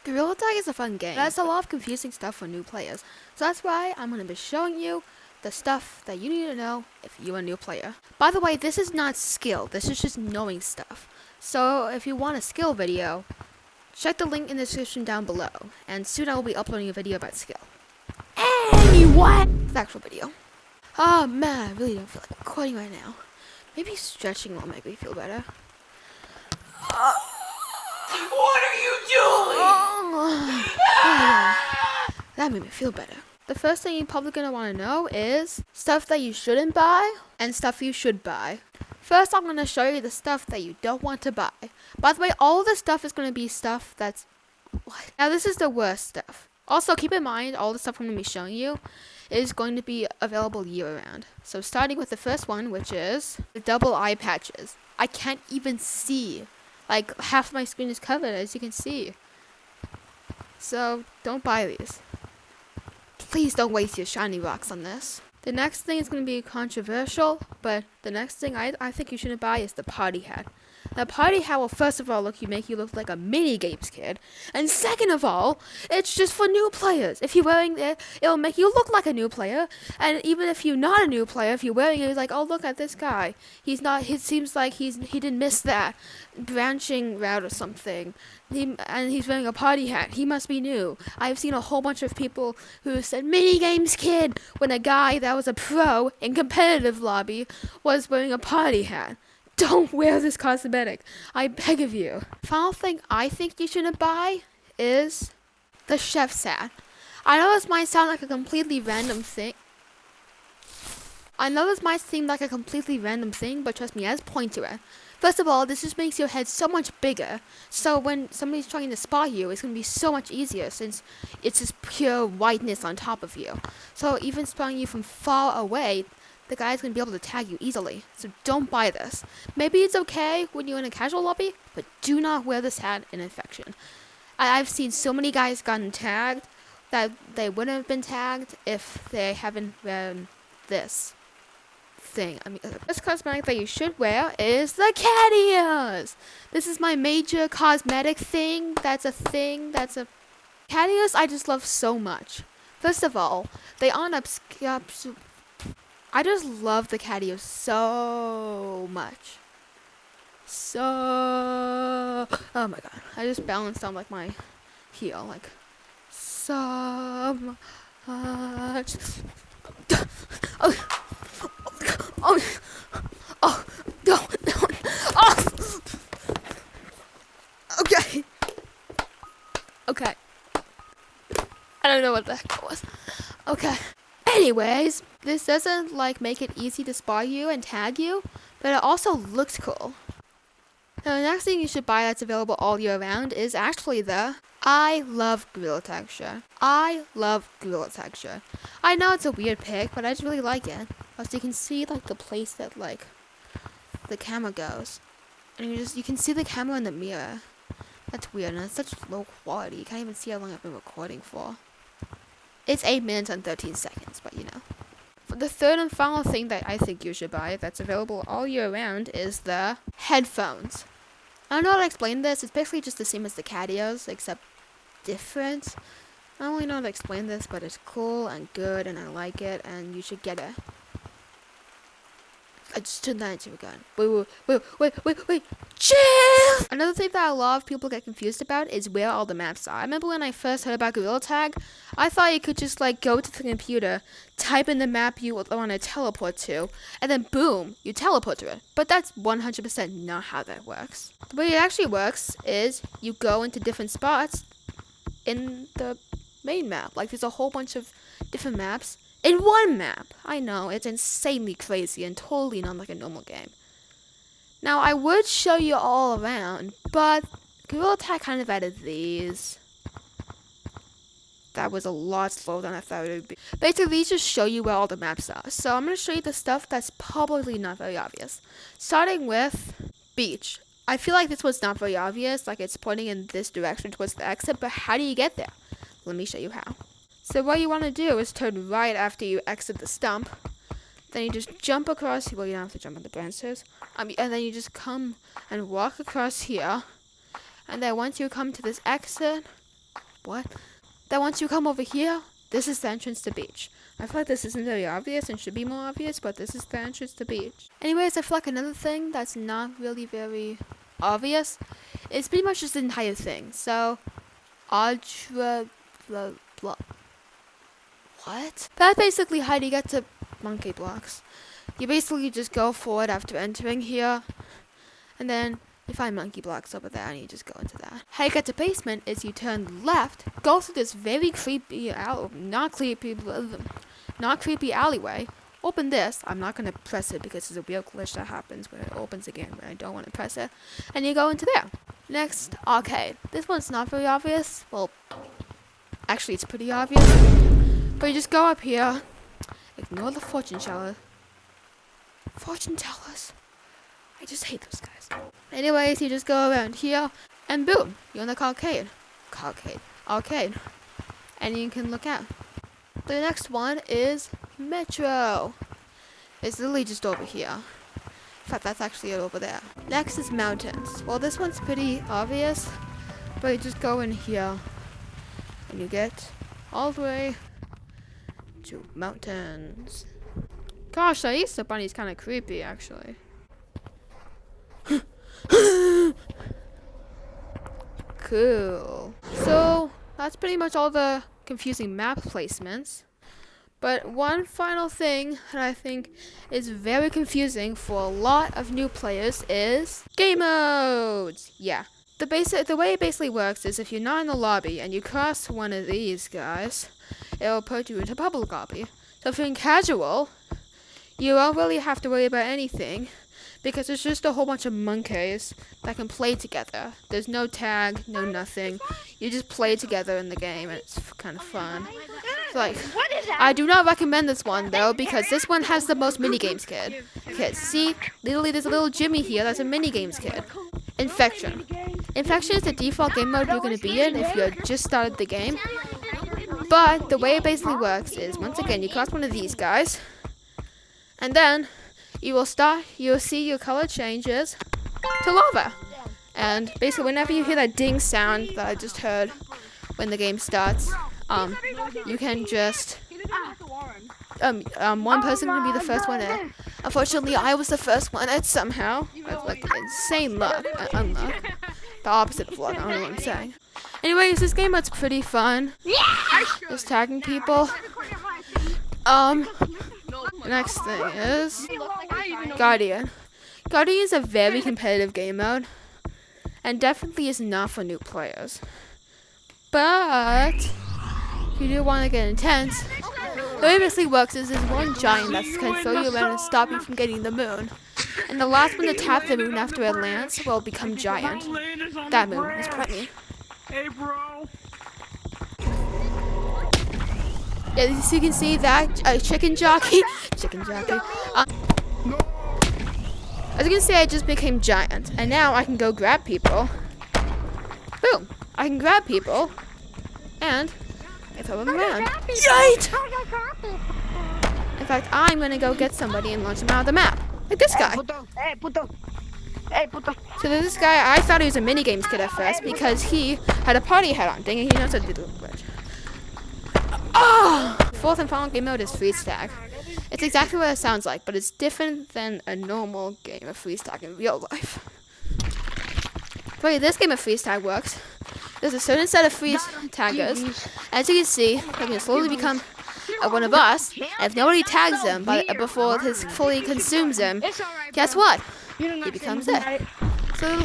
Gorilla Tag is a fun game. It has a lot of confusing stuff for new players. So that's why I'm going to be showing you the stuff that you need to know if you're a new player. By the way, this is not skill. This is just knowing stuff. So if you want a skill video, check the link in the description down below. And soon I will be uploading a video about skill. Anyway, the actual video. Oh man, I really don't feel like recording right now. Maybe stretching will make me feel better. What are you doing? That made me feel better. The first thing you're probably going to want to know is stuff that you shouldn't buy and stuff you should buy. First, I'm going to show you the stuff that you don't want to buy. By the way, all of the stuff is going to be stuff that's... What? Now, this is the worst stuff. Also, keep in mind, all the stuff I'm going to be showing you is going to be available year-round. So, starting with the first one, which is the double eye patches. I can't even see. Like, half my screen is covered, as you can see. So, don't buy these. Please don't waste your shiny rocks on this. The next thing is going to be controversial, but the next thing I think you shouldn't buy is the party hat. Now, party hat will first of all make you look like a mini games kid, and second of all, it's just for new players. If you're wearing it, it'll make you look like a new player, and even if you're not a new player, if you're wearing it, it's like, oh, look at this guy. He's not. It seems like he didn't miss that branching route or something. And he's wearing a party hat. He must be new. I've seen a whole bunch of people who said mini games kid when a guy that was a pro in competitive lobby was wearing a party hat. Don't wear this cosmetic. I beg of you. Final thing I think you shouldn't buy is the chef's hat. I know this might sound like a completely random thing. But trust me, it has point to it. First of all, this just makes your head so much bigger. So when somebody's trying to spot you, it's going to be so much easier since it's just pure whiteness on top of you. So even spotting you from far away, the guy's going to be able to tag you easily. So don't buy this. Maybe it's okay when you're in a casual lobby, but do not wear this hat in infection. I've seen so many guys gotten tagged that they wouldn't have been tagged if they haven't worn this thing. This cosmetic that you should wear is the cat ears. This is my major cosmetic thing. Cat ears I just love so much. First of all, they aren't I just love the cat ears so much. Oh my god. I just balanced on like my heel, like so much. Okay. I don't know what the heck that was. Okay. Anyways, this doesn't make it easy to spot you and tag you, but it also looks cool. Now the next thing you should buy that's available all year round is actually the I love Gorilla Tag shirt. I love Gorilla Tag shirt. I know it's a weird pick, but I just really like it. As you can see the place that the camera goes. And you can see the camera in the mirror. That's weird, and it's such low quality. You can't even see how long I've been recording for. It's 8 minutes and 13 seconds, but you know. The third and final thing that I think you should buy that's available all year round is the headphones. I don't know how to explain this. It's basically just the same as the cat ears, except different. I don't really know how to explain this, but it's cool and good, and I like it, and you should get it. I just turned that into a gun. Wait. Chill! Another thing that a lot of people get confused about is where all the maps are. I remember when I first heard about Gorilla Tag, I thought you could just go to the computer, type in the map you want to teleport to, and then boom, you teleport to it. But that's 100% not how that works. The way it actually works is you go into different spots in the main map. There's a whole bunch of different maps in one map. I know, it's insanely crazy and totally not like a normal game. Now, I would show you all around, but Gorilla Tag kind of added these. That was a lot slower than I thought it would be. Basically, these just show you where all the maps are. So I'm going to show you the stuff that's probably not very obvious. Starting with beach. I feel like this was not very obvious, it's pointing in this direction towards the exit, but how do you get there? Let me show you how. So what you want to do is turn right after you exit the stump. Then you just jump across. Well, you don't have to jump on the branches. And then you just come and walk across here. And then once you come to this exit, what? Then once you come over here, this is the entrance to beach. I feel like this isn't very obvious and should be more obvious, but this is the entrance to beach. Anyways, I feel like another thing that's not really very obvious is pretty much just the entire thing. So, ultra blah blah. What? That's basically how you get to monkey blocks. You basically just go forward after entering here, and then you find monkey blocks over there, and you just go into that. How you get to basement is you turn left, go through this very creepy not creepy alleyway. Open this. I'm not gonna press it because there's a weird glitch that happens when it opens again when I don't want to press it. And you go into there. Next, arcade. This one's not very obvious. Well, actually, it's pretty obvious. But you just go up here. Ignore the fortune teller. Fortune tellers. I just hate those guys. Anyways, you just go around here, and boom, you're in the arcade. Arcade. And you can look out. The next one is Metro. It's literally just over here. In fact, that's actually it over there. Next is mountains. Well, this one's pretty obvious, but you just go in here, and you get all the way to mountains. Gosh, that Easter Bunny's kind of creepy, actually. Cool. So, that's pretty much all the confusing map placements. But one final thing that I think is very confusing for a lot of new players is game modes. Yeah. The way it basically works is if you're not in the lobby and you cross one of these guys, it'll put you into public lobby. So if you're in casual, you won't really have to worry about anything because it's just a whole bunch of monkeys that can play together. There's no tag, no nothing. You just play together in the game and it's kind of fun. So, like, I do not recommend this one though because this one has the most minigames kid. Okay, see, literally there's a little Jimmy here that's a minigames kid. Infection. Infection is the default game mode you're going to be in if you just started the game. But the way it basically works is, once again, you cross one of these guys, and then you'll see your color changes to lava. And basically, whenever you hear that ding sound that I just heard when the game starts, you can just one person can be the first one in. Unfortunately, I was the first one in somehow. Like insane luck, unluck. The opposite of luck. I don't know what I'm saying. Anyways, this game mode's pretty fun. Just tagging people. Next thing is Guardian. Guardian is a very competitive game mode, and definitely is not for new players. But if you do want to get intense, the way it basically works is there's one giant that can throw you around and stop you from getting the moon. And the last one to tap the moon after it lands will become giant. That moon is Pretty. Hey, bro. Yeah, so you can see that chicken jockey. As you can see, I just became giant, and now I can go grab people. Boom! I can grab people, and I throw them around. Yikes! In fact, I'm gonna go get somebody and launch them out of the map, like this guy. So there's this guy. I thought he was a minigames kid at first because he had a party hat on. Dang it, he knows how to do the glitch. Fourth and final game mode is freeze tag. It's exactly what it sounds like, but it's different than a normal game of freeze tag in real life. The way this game of freeze tag works, there's a certain set of freeze taggers. As you can see, they can slowly become one of us. And if nobody tags them before it fully consumes them, guess what? He becomes it. So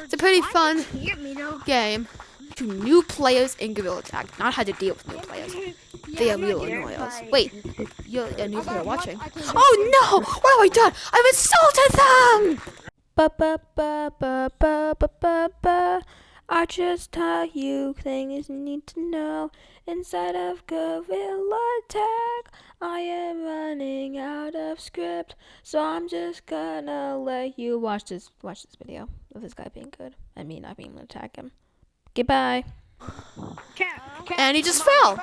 it's a pretty fun game to new players in Gorilla Tag, not how to deal with new players. They are real annoyers. Wait, you're a new player watching. Oh no! What have I done? I've insulted them! I just tell you things you need to know. Inside of Gorilla Tag, I am running out of script, so I'm just gonna let you watch this video of this guy being good and me not being able to attack him. Goodbye. And he just fell.